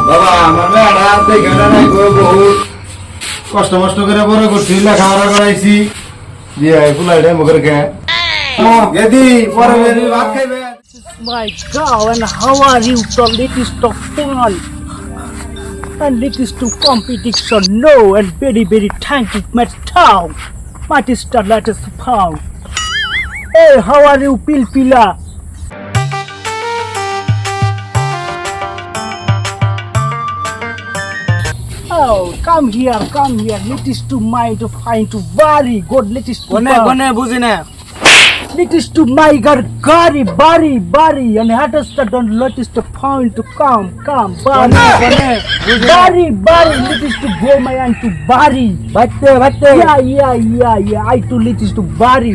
বাবা আমার মেয়েটা দেখে নাই বহুত কষ্ট মষ্ট করে বড় করছি লেখাপড়া করাইছি দিয়ে ফুলাইটা মুখের খেয়ে গেদি পরে ভাত খাইবে। My God, and how are you? The latest of fun and latest to competition. No, and very thank you, my town. My sister, latest found. Hey, how are you, Pilpila? Oh, come here. Latest to mind to find to very good. Latest to গনে বুঝি না latest to my gari bari and hattest don't latest to point to come bari latest to go my and to bari বাচ্চা yeah I to latest to bari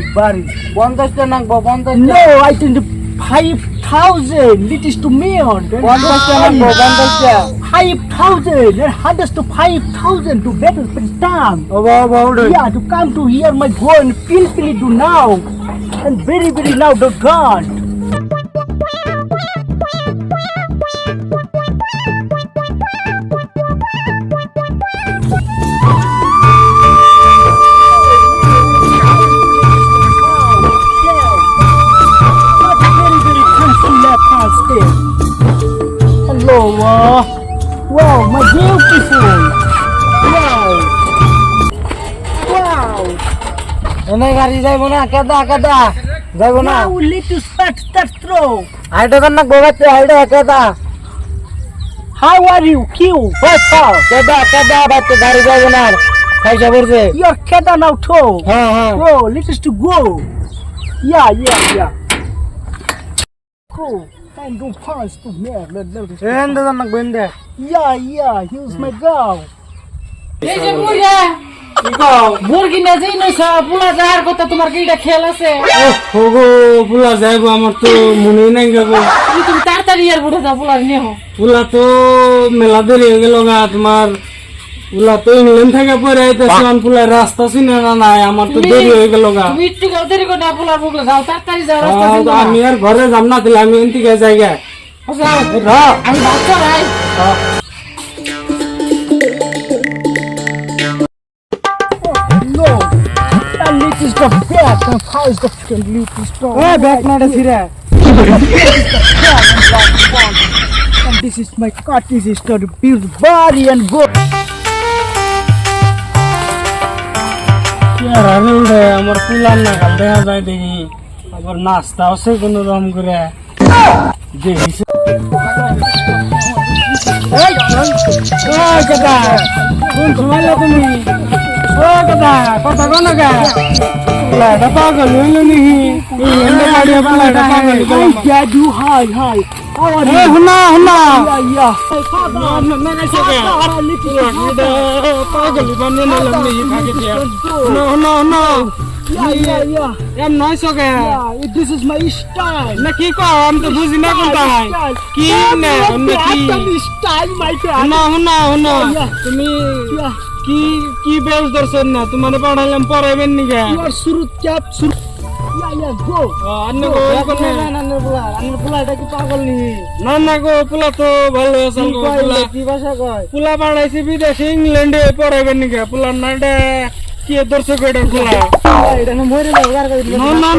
50টা নাকবো 50 no I think 5,000 latest to me on 50টা নাকবো 50টা 5,000 and hattest to 5,000 to better time বাবা yeah to come to here my go and feel do now and very loud the God. Hello, wow, my beautiful. Wow. এনে গাড়ি যাইবো না কেদা যাইবো না Now let you start throw. আইটা কান নাকবো বাচ্চা আইটা কেদা How are you? Q. What's up? কেদা বাচ্চা গাড়ি যাইবো না খাইছা পড়ছে You're Keda now too. হ্যাঁ Bro, let us to go. Yeah. Go. And do pass to me. Let us. এন্ডা কান নাকবো এন্ডা Yeah. Here's my girl. এই যে বুড়া কি কও মুরগি না যেই নইছ পুলা যাওয়ার কথা তোমার কিটা খেয়াল আছে ওগো পুলা যাইবো আমার তো মনে নাই যাবো তুমি তাড়াতাড়ি আর বুড়া যাও পুলার নিয়ে হো পুলা তো মেলা দেরি হয়ে গেল গা তোমার পুলা তো ইংল্যান্ড থেকে পরে আইতেছে পুলা রাস্তা চিনে না নাই আমার তো দেরি হয়ে গেল গা তুমি একটু দেরি করে না পুলার বুকলে যাও তাড়াতাড়ি যাও রাস্তা চিনো আমি আর ঘরে যাম না দিলে আমি এনতিকে জায়গা যাও আমি ভাত চড়াই No. That lit is the back. And how is the fucking lit is the এ ব্যাক নাটা ছিড়া And this is my cut. This is to build body and go. আরে উড়ে আমার পুলার না কাল দেখা যায় দেখি আবার নাস্তা আছে কোন রকম করে দেখিস এই কাকা কোন সময় তুমি ও কাকা কথা কোন গা লাডা পাগল হইলো নি এন্ড কাড়িয়া লাডা পাগল Hey, Dad, you hi. How are A you? হুনা Yeah. না গাইছে কে পাগল বানিয়ে নিলাম নি থাকে দিয়া নো Yeah. এম নয় সকে Yeah, this is my style. না কি কও আমি তো বুঝি না কোনটা কি না অন্য কি Style, my dad. হুনা Yeah. তুমি Yeah. কি বেশ দর্শন না তোমারে পড়াইলাম পড়াইবেন নি গা You are surut cap. Yeah, go. অন্য গো কোন আন্নার পোলা এটা কি পাগল নি? না গো পুলা তো ভালো আছে গো পুলা কি ভাষা কয়? পুলা পড়াইছি বিদেশে ইংল্যান্ডে পড়াইবেন নি গা পুলা নাডা কি দর্শক এটা পুলা এটা না মরে না গার করে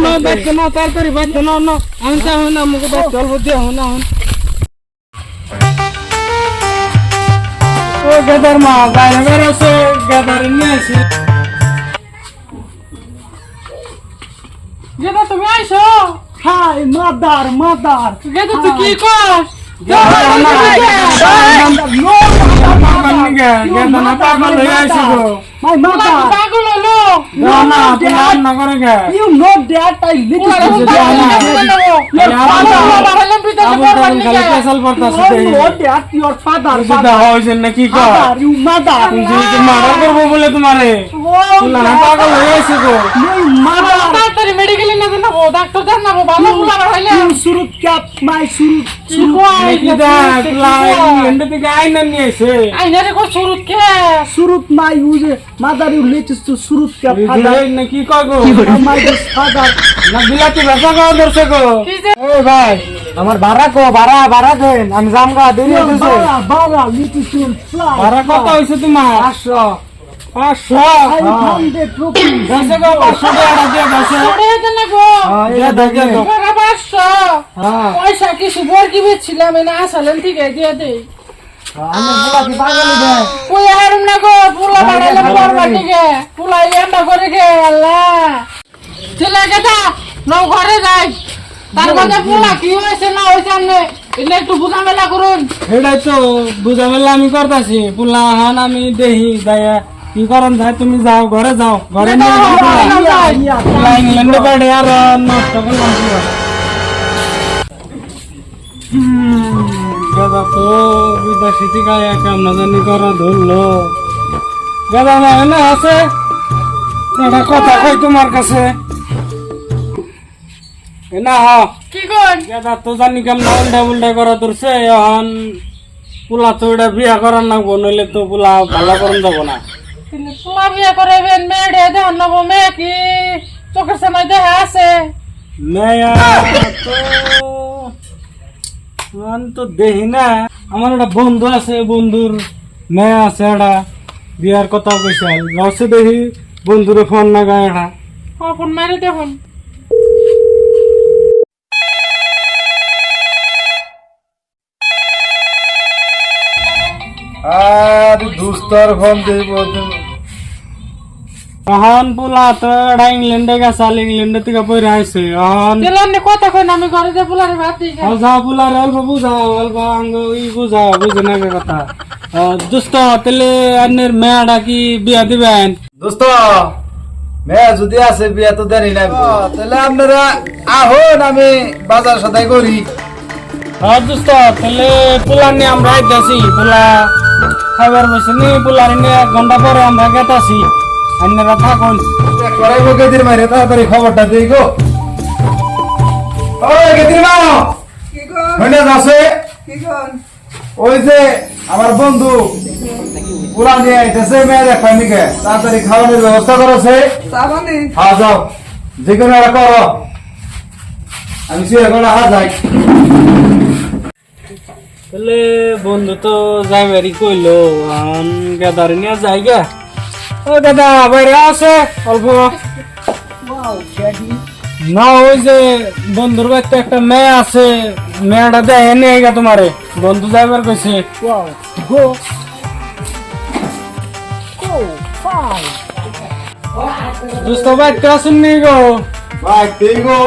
না বাচ্চ না তাড়াতাড়ি বাচ্চ না আমি চাই না মুখে বাচ্চ অল্প দিয়ে না ও গেদার মা বাইরে বেরোছে গেদার নিয়ে আসি যেটা তুমি আইছো হাই মাদার যেটা তুই কি কর পাগল হয়ে আসি গো My mother. পাগল হলো না করে গে You know that I lit পুলার is বুকলে পেশাল পড়তাছে You know that your father. হয়েছে না কি কর Father, you mother. মারা করবো বলে তোমারে পাগল হয়ে আসি গো You mother. তাড়াতাড়ি মেডিকেলে নিয়ে যাবো ডাক্তার জানাবো ভালো পুলা হইলে You surut cap, my surut. England থেকে আইনা নিয়ে এসে আইনারে কো শুরুত কে Surut my use. Mother, you latest to surut cap. Father. না কি কগো My father. না বিলাতি ভাষা কও দর্শক কি যে ও ভাই আমার ভাড়া কো ভাড়া দেন আমি জামগা দেরি হইছে Bara, little stone fly. ভাড়া কত হইছে তোমার 500 500 rupees. দশে গো 500 টাকা দিয়ে দশে ওরে দেন না গো হ্যাঁ দেখে তো টাকা 500 হ্যাঁ পয়সা কিছু বর্গি বেচছিলাম না আসলেন ঠিক আছে দিয়ে দেই আমি বলা কি পাগল দে ওই আর না গো পুলা বাড়ালে করবা ঠিক পুলা এন্ডা করে গে আল্লাহ চলে গেছা নও ঘরে যাই তার মধ্যে পুলা কি হয়েছে না হয়েছে আমনে এলে একটু বুঝামেলা করুন এটাই তো বুঝামেলা আমি করতাছি পুলা হান আমি দেহি দায়া কি করন ভাই তুমি যাও ঘরে যাও ঘরে নিয়ে যাও পুলা ইংল্যান্ডে পাড়ে আর নষ্ট করলাম পুরা গাদা তো বিদেশি থেকে কেমন জানি করা ধরলো গাদা না আছে একটা কথা কই তোমার কাছে না হ কি কোন গাদা তো জানি কেমন উল্টা করা ধরছে এখন পোলা তো এটা বিয়া করার না গো নইলে তো পোলা ভালো করন যাবো না তিনি পুলা বিয়ে করবেন মেয়ে দেহ নব মেয়ে কি চোখের সামনে দেখা আছে মেয়া তো আমি তো দেখি না আমার একটা বন্ধু আছে বন্ধুর মেয়ে আছে একটা বিয়ার কথা কইছে রসে দেখি বন্ধুরে ফোন না গায়ে একটা ফোন মারি দেখুন আর দুস্তর ফোন দেব এখন পোলা তো এটা ইংল্যান্ডে গেছে ইংল্যান্ডে থেকে পড়ে আইছে এখন দিলাম কথা কই আমি ঘরে যে পুলারে ভাত দিই যা পোলার অল্প বুঝাও অল্প আঙ্গ ই বুঝাও বুঝে না কথা দুষ্ট তাহলে আনের মেয়েটা কি বিয়া দিবেন দোস্ত মেয়ে যদি আছে বিয়া তো দেরি নাই তাহলে আপনারা আহন আমি বাজার সদাই করি দুষ্ট তাহলে পোলা নিয়ে আমরা আইতাছি পোলা খাবার বসে নি পোলার নিয়ে 1 ঘন্টা পরে আমরা গেতাছি আপনারা থাকুন করাইব কেদির মারে তাড়াতাড়ি খবরটা দিই গো ওই কেদির মা কি গো হইনা যাচ্ছে কি গো ওই যে আমার বন্ধু পুরা নিয়ে আইতেছে মেয়ে দেখবার নিকে তাড়াতাড়ি খাওয়ানোর ব্যবস্থা করেছে সাবানে হ্যাঁ যাও যে কোনো একটা করো আমি সে এখন যাই তাহলে বন্ধু তো যাইবারি কইলো গেদার নিয়ে যাই গে ও দাদা বাইরে আছে অল্প Wow, Daddy. না ওই যে বন্ধুর বাড়িতে একটা মেয়ে আছে মেয়েটা দেখে নিয়ে গা তোমারে বন্ধু যাইবার কইছে Wow. Go. Go. Fine. দুস্থ বাড়িতে আসুন নি গো ভাই ঠিক গো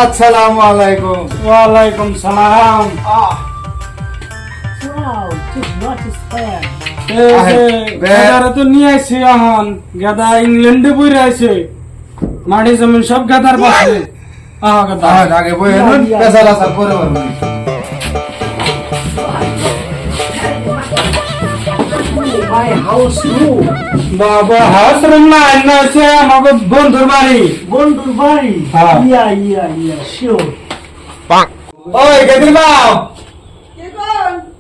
আসসালামু আলাইকুম ওয়ালাইকুম সালাম Wow. Just what is that? গেদারে তো নিয়ে আইছে এখন গেদা ইংল্যান্ডে বইরে আইছে মাটি জমিন সব গেদার পাশে গেদা আগে বই এনুন পেশা লাসা করে বলবি My house room. বাবা হাউস রুম না এনে আছে আমাকে বন্ধুর বাড়ি Bondur Bari. Ah. Yeah, sure. ওই কেদির বাপ কি গো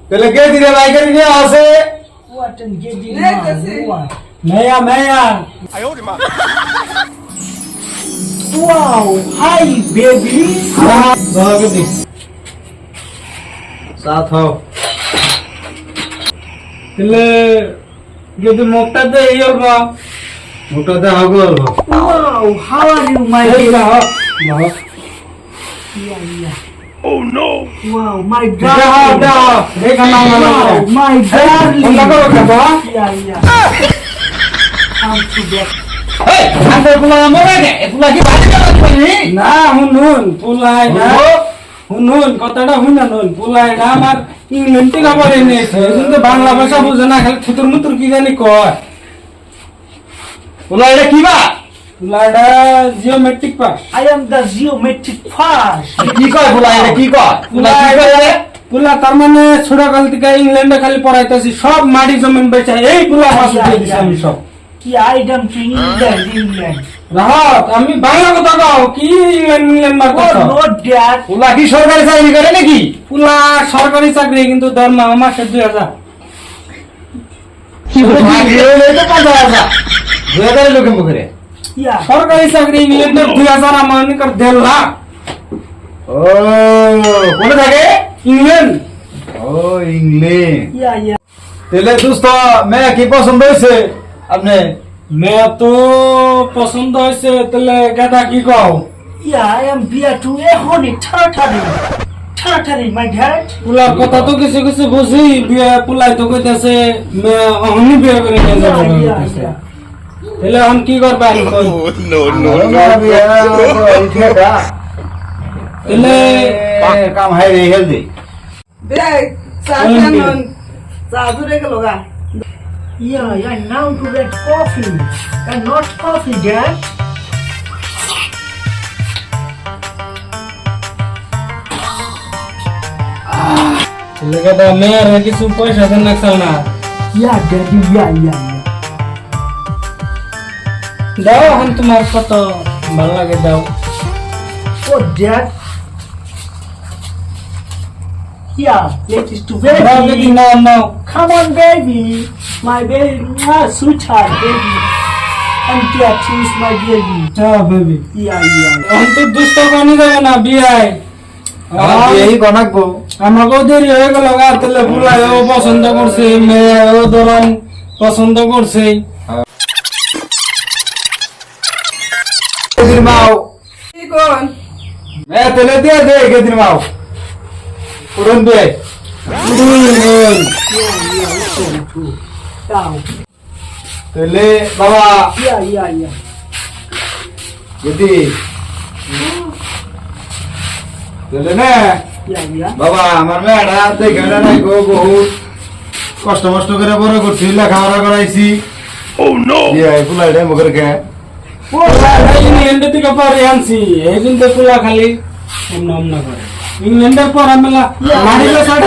তাহলে কেদিরে বাইকের নিয়ে আসে What and get in Let us see. what? Mia Mia Wow. Hi, baby. কেদি সাথ হও তাহলে যদি মুখটা দে এই অল্প মোটা দে হগো Wow. How are you, my এই baby? না Oh no. Wow, my দেখা darling. দেখা না Wow, my darling. বন্ধ করো খাবা Yeah. Come to that. না হুনুন পুলাই না হুনুন কথাটা হুনা নুন পুলাই না আমার ইংল্যান্ড থেকে আবার এনেছে কিন্তু বাংলা ভাষা বুঝে না খালি থুতুর মুতুর কি জানি কয় ওলা এটা কি বা পুলাইটা geometric pass I am the geometric first. কি কয় বলা এটা কি কয় পুলা তার মানে ছোটকাল থেকে ইংল্যান্ডে খালি পড়াইতেছি সব মাটি জমিন বেচা এই পুলা ভাষা দিয়ে দিছি আমি সব Yeah, I am to England. রাহত আমি বাংলা কথা কও কি ইংল্যান্ড মারতেছ Oh, no, Dad. ওলা কি সরকারি চাকরি করে নাকি পুলা সরকারি চাকরি কিন্তু দরমা মাসে 2000 লোকের মুখে Yeah. সরকারি চাকরি ইংল্যান্ডের 2000 আমার নিকট 1.5 লাখ ও কোনে থাকে? ইংল্যান্ড। ও ইংল্যান্ড। Yeah, yeah. তাহলে দোস্ত মেয়ে কি পছন্দ হয়েছে আপনি? মেয়ে তো পছন্দ হয়েছে, তাহলে গাদা কি কও? Yeah, I am here to honey, taratari, my dad. পুলার কথা তো কিছু কিছু বুঝি, বিয়ে পুলাই তো কইতাছে মেয়ে অহনি বিয়ে করে নিয়ে যাবো Yeah, yeah, কইতাছে। yeah. তাহলে এখন কি করবা? তাহলে কাম হাই রে হেলদি। দেখ চা বলেন কি? কেন চা দূরে গেল গা Yeah, yeah, now to get coffee. And not coffee, dad. তাহলে গাদা মেয়ের কিছু পয়সা দেন লাগছে না? Yeah, daddy, yeah, yeah, yeah. দাও এখন তোমার কত ভালো লাগে দাও। Oh, dad. Yeah, let us to দাও দেখি, baby. Now now. Come on, baby. My baby, my sweetheart, baby. And that is my baby. হ্যাঁ বেবি, Yeah, yeah. এখন তো দুষ্ট কানি যাবে না বিয়ায়। এই গনাকবো। আমাকেও দেরি হয়ে গেল গা, তাহলে পুলাইও পছন্দ করছে, মেয়েও ধরন পছন্দ করছে। কেদিন মাও কি কোন মেয়ে তেলে দিয়ে দে কেদিন মাও পুরন দে। Down. তেলে বাবা Yeah, yeah, yeah. যদি তেলে না Yeah, yeah. বাবা আমার মেয়েটা দেখে না নাই গো, বহুত কষ্ট মষ্ট করে বড় করছি, লেখাপড়া করাইছি। ফুলাইটা মুখের কে ইংল্যান্ডের থেকে পরে আনছি, এই জন্য পুলা খালি নাম না করে। ইংল্যান্ডের পর মেলা মাটিতে ছাড়ে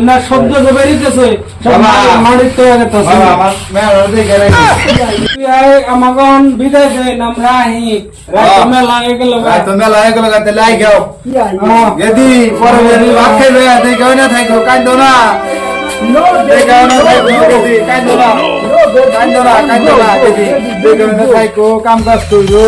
না, শব্দ যে বেরিতেছে সব বাবা। মাটিতে গেতেছে। বাবা আমার মেয়েটা দেখে রাখি। আমাকে বিদায় দেয়, আমরা আহি রাত মেলা হয়ে গেল গা। তো মেলা হয়ে গেল গাতে লাই গাও Yeah, yeah. যদি পরে যদি ভাত খাইবে দেখে না থাকো কান্দো না, No, দেখে baby. না থাকো যদি কান্দো না, No, baby. কান্দো না যদি দেখে না থাকো কাম কাজ করবো।